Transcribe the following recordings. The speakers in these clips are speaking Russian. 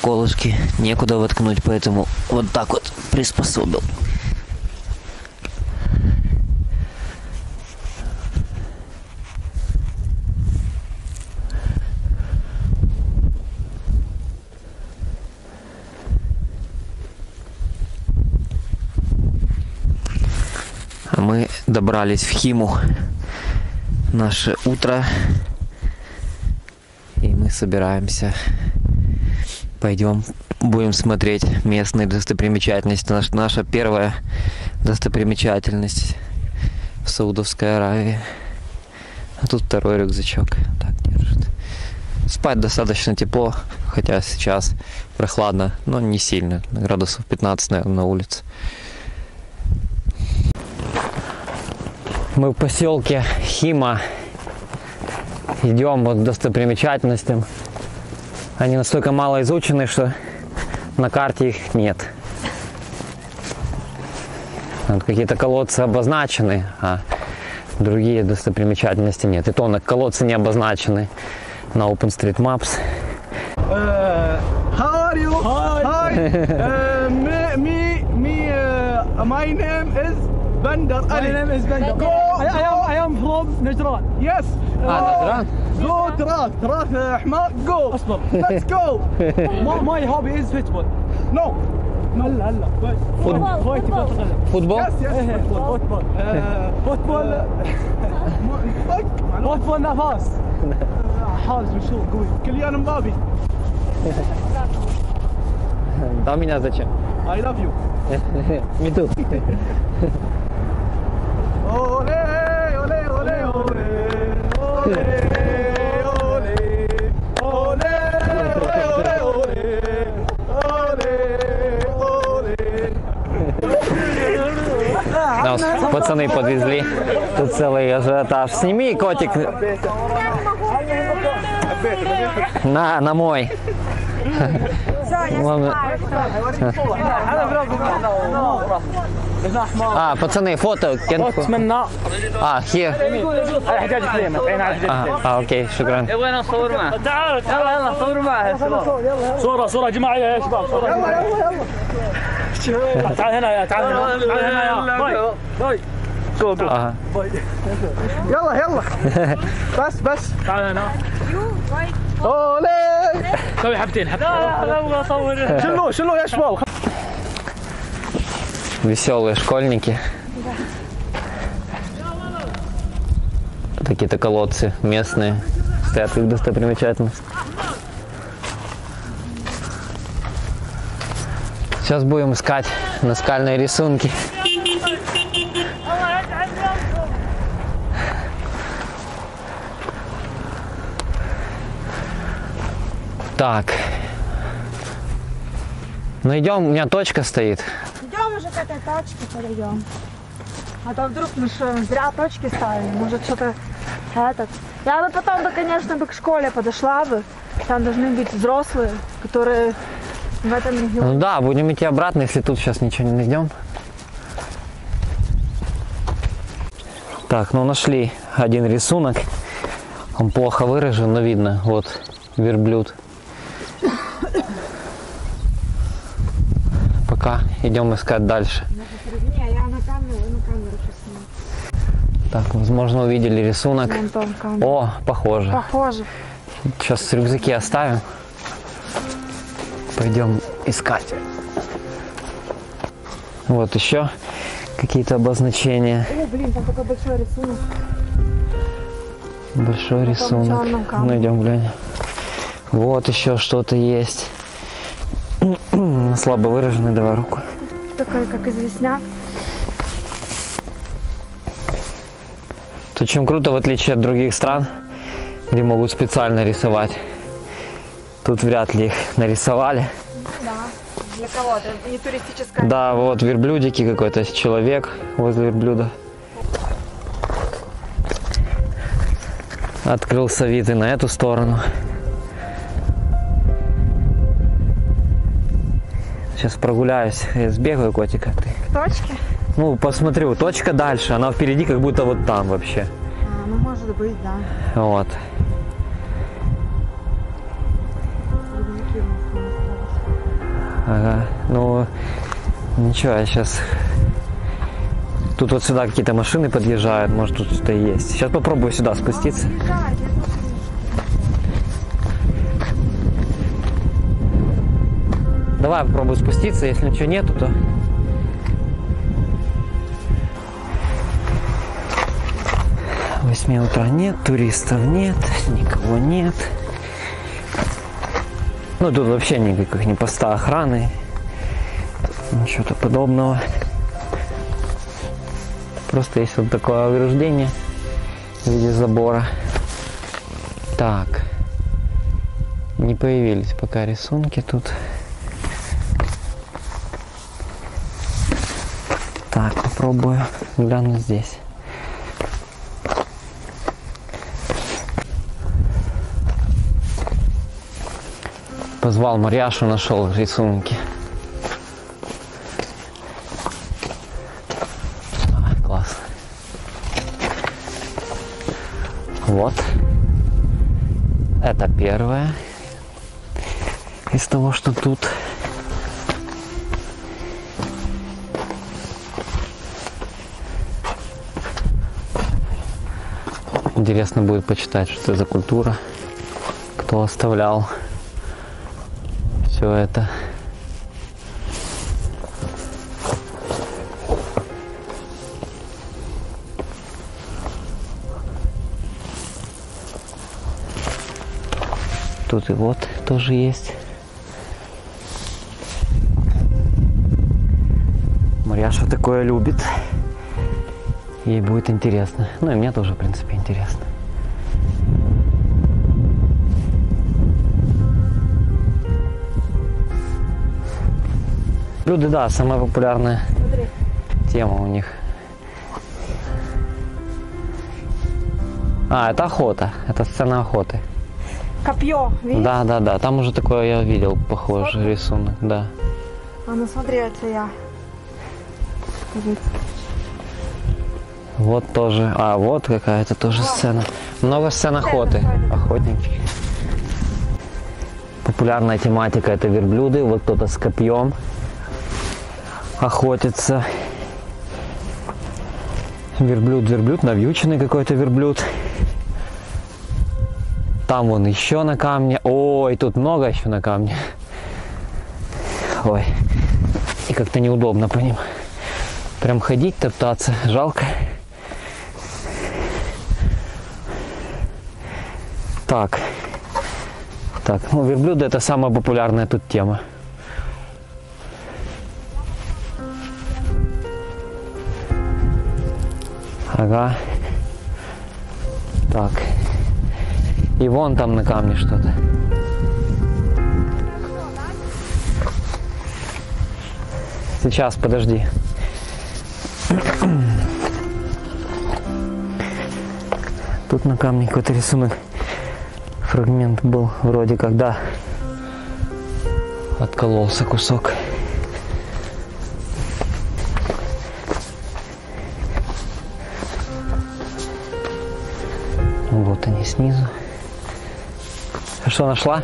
колышки некуда воткнуть, поэтому вот так вот приспособил. А мы добрались в Химу. Наше утро. И мы собираемся. Пойдем, будем смотреть местные достопримечательности. Наша первая достопримечательность в Саудовской Аравии. А тут второй рюкзачок. Так держит. Спать достаточно тепло, хотя сейчас прохладно, но не сильно. Градусов 15, наверное, на улице. Мы в поселке Хима. Идем вот к достопримечательностям. Они настолько мало изучены, что на карте их нет. Вот какие-то колодцы обозначены, а другие достопримечательности нет. И то на колодцы не обозначены на OpenStreetMaps. How are you? Hi. My name is Bandar Ali. My name is Bandar. I am from Najran. Yes. Najran. Go تراث حمار. Go. أصبر. Let's go. My hobby is football. No. هلا هوايتي كرة القدم. Футбол? Yes. فوتبول. فوتبول نفاس. حارس مشهور قوي. كليان مبابي. Да, меня зачем? I love you. Me too. Ole, ole, ole, ole. Ole, ole. Ole, ole, ole. Ole, ole. Нас пацаны подвезли. Тут целый ажиотаж. Сними, котик. На мой. пацаны, фото. Here. اوكي شكرا. وين نصور معه؟ تعال يلا صور معه. صورة جماعية يا شباب. تعال هنا تعال هنا باي. يلا بس تعال هنا. اولي سوي حبتين. لا ابغى اصور. شنو يا شباب. Веселые школьники. Какие-то колодцы местные. Стоят их достопримечательность. Сейчас будем искать наскальные рисунки. Так. Ну идем, у меня точка стоит. Идем уже к этой точке, подойдем. А то вдруг мы что, зря точки ставили. Может что-то этот. Я бы потом бы, конечно, к школе подошла бы. Там должны быть взрослые, которые в этом регионе. Ну да, будем идти обратно, если тут сейчас ничего не найдем. Так, ну нашли один рисунок. Он плохо выражен, но видно. Вот верблюд. Пока идем искать дальше. Не, я на камеру сниму. Так, возможно, увидели рисунок. Вон там камера. О, похоже. Похоже. Сейчас рюкзаки оставим. Пойдем искать. Вот еще какие-то обозначения. О, блин, там такой большой рисунок. Большой рисунок. Ну идем глянем. Вот еще что-то есть. Слабо выраженный, давай руку. Такой, как известняк. Тут чем круто, в отличие от других стран, где могут специально рисовать. Тут вряд ли их нарисовали. Да. Для кого-то. Это не туристическая. Да, вот верблюдики, какой-то человек возле верблюда. Открылся вид и на эту сторону. Сейчас прогуляюсь, я сбегаю, котик, как ты. К точке? Ну, посмотрю, точка дальше, она впереди, как будто вот там вообще. Ну, может быть, да. Вот. Рюкзаки у нас там остались. Ага, ну ничего, я сейчас... Тут вот сюда какие-то машины подъезжают, может тут что-то есть. Сейчас попробую сюда спуститься. Давай попробую спуститься, если ничего нету, то... 8 утра нет, туристов нет, никого нет. Ну тут вообще никаких ни поста охраны, ничего подобного. Просто есть вот такое ограждение в виде забора. Так, не появились пока рисунки тут. Так, попробую глянуть здесь. Позвал Марьяшу, нашел рисунки. Класс. Вот. Это первое из того, что тут. Интересно будет почитать, что это за культура, кто оставлял все это. Тут и вот тоже есть. Марьяша такое любит. Ей будет интересно. Ну и мне тоже, в принципе, интересно. Блюда, да, самая популярная тема у них. А, это охота. Это сцена охоты. Копье, видишь? Да, да, да. Там уже такое я видел, похожий рисунок, да. А ну смотри, это я. Вот тоже. А, вот какая-то тоже сцена. Много сцен охоты. Охотники. Популярная тематика — это верблюды. Вот кто-то с копьем охотится. Верблюд, навьюченный какой-то верблюд. Там вон еще на камне. Ой, тут много еще на камне. Ой. И как-то неудобно по ним. Прям ходить, топтаться. Жалко. Так. Так, ну верблюды — это самая популярная тут тема. Ага. Так. И вон там на камне что-то. Сейчас, подожди. Тут на камне какой-то рисунок. Фрагмент был вроде как, да. Откололся кусок. Вот они снизу. Что нашла?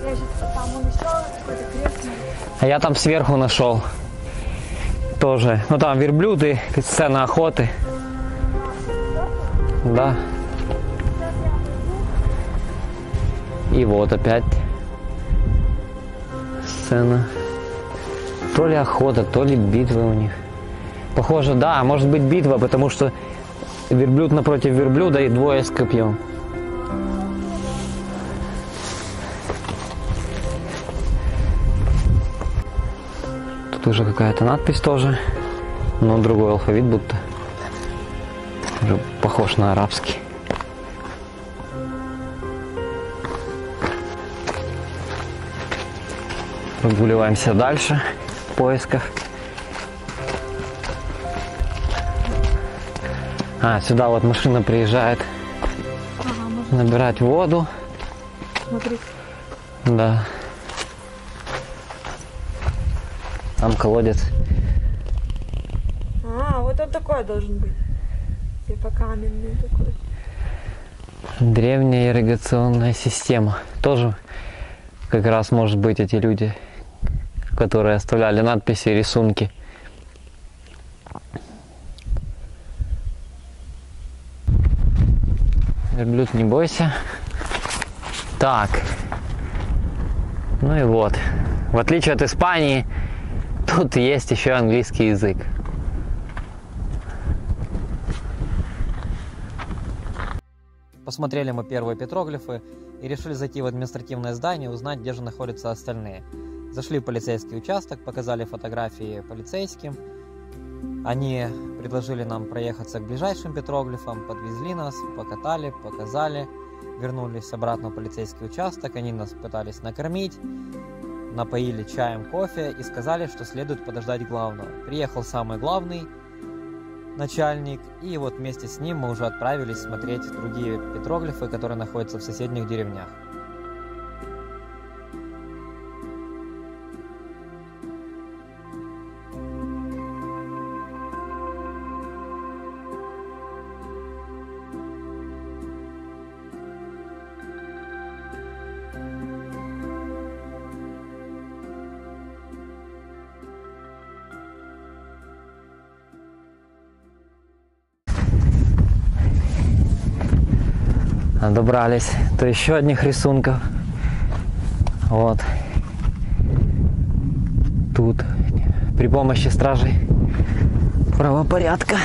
Я сейчас там умещала какой-то крестный. А я там сверху нашел. Тоже. Ну там верблюды, сцена охоты. Да. И вот опять сцена. То ли охота, то ли битва у них. Похоже, да, может быть битва, потому что верблюд напротив верблюда и двое с копьем. Тут уже какая-то надпись тоже, но другой алфавит будто. Уже похож на арабский. Прогуливаемся дальше в поисках. А, сюда вот машина приезжает набирать воду. Смотри. Да. Там колодец. А, вот он такой должен быть. Типа каменный такой. Древняя ирригационная система. Тоже как раз, может быть, эти люди, которые оставляли надписи, рисунки. Верблюд, не бойся. Так. Ну и вот. В отличие от Испании, тут есть еще английский язык. Посмотрели мы первые петроглифы и решили зайти в административное здание и узнать, где же находятся остальные. Зашли в полицейский участок, показали фотографии полицейским. Они предложили нам проехаться к ближайшим петроглифам, подвезли нас, покатали, показали, вернулись обратно в полицейский участок. Они нас пытались накормить, напоили чаем, кофе и сказали, что следует подождать главного. Приехал самый главный начальник, и вот вместе с ним мы уже отправились смотреть другие петроглифы, которые находятся в соседних деревнях. Добрались до еще одних рисунков. Вот. Тут при помощи стражей правопорядка,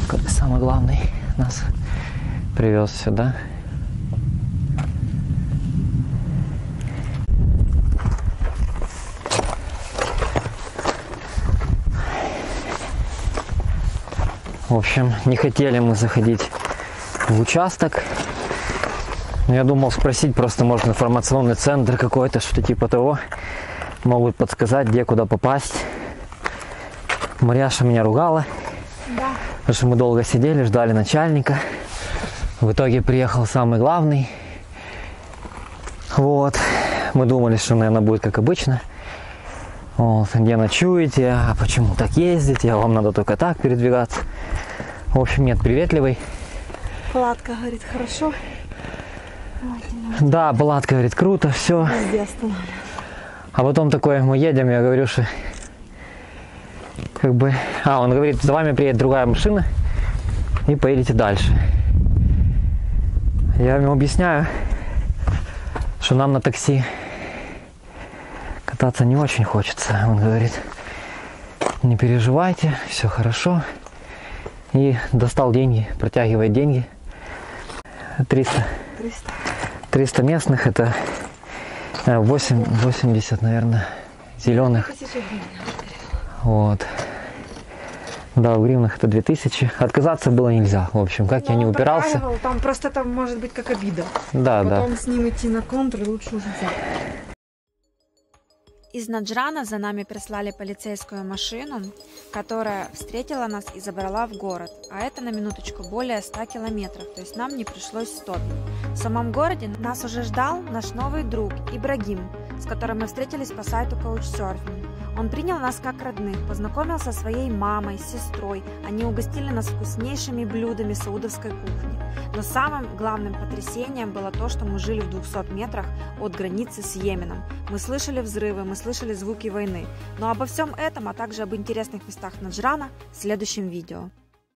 который самый главный, нас привез сюда. В общем, не хотели мы заходить в участок. Я думал спросить, просто может информационный центр какой-то, что-то типа того. Могут подсказать, где, куда попасть. Марьяша меня ругала. Да. Потому что мы долго сидели, ждали начальника. В итоге приехал самый главный. Вот. Мы думали, что, наверное, будет как обычно. Вот. Где ночуете, а почему так ездите, а вам надо только так передвигаться. В общем, нет, приветливый. Палатка, говорит, хорошо. Да, палатка, говорит, круто, все. А потом такое, мы едем, я говорю, что как бы... он говорит, за вами приедет другая машина и поедете дальше. Я ему объясняю, что нам на такси кататься не очень хочется. Он говорит, не переживайте, все хорошо. И достал деньги, протягивает деньги. 300 местных, это 80, наверное, зеленых. Вот. Да, в гривнах это 2000. Отказаться было нельзя. В общем, как я не упирался. Там просто там может быть как обида. Да, потом с ним идти на контур, лучше уже взять. Из Наджрана за нами прислали полицейскую машину, которая встретила нас и забрала в город. А это на минуточку более 100 километров, то есть нам не пришлось стопить. В самом городе нас уже ждал наш новый друг Ибрагим, с которым мы встретились по сайту Couchsurfing. Он принял нас как родных, познакомил со своей мамой, с сестрой. Они угостили нас вкуснейшими блюдами саудовской кухни. Но самым главным потрясением было то, что мы жили в 200 метрах от границы с Йеменом. Мы слышали взрывы, мы слышали звуки войны. Но обо всем этом, а также об интересных местах Наджрана в следующем видео.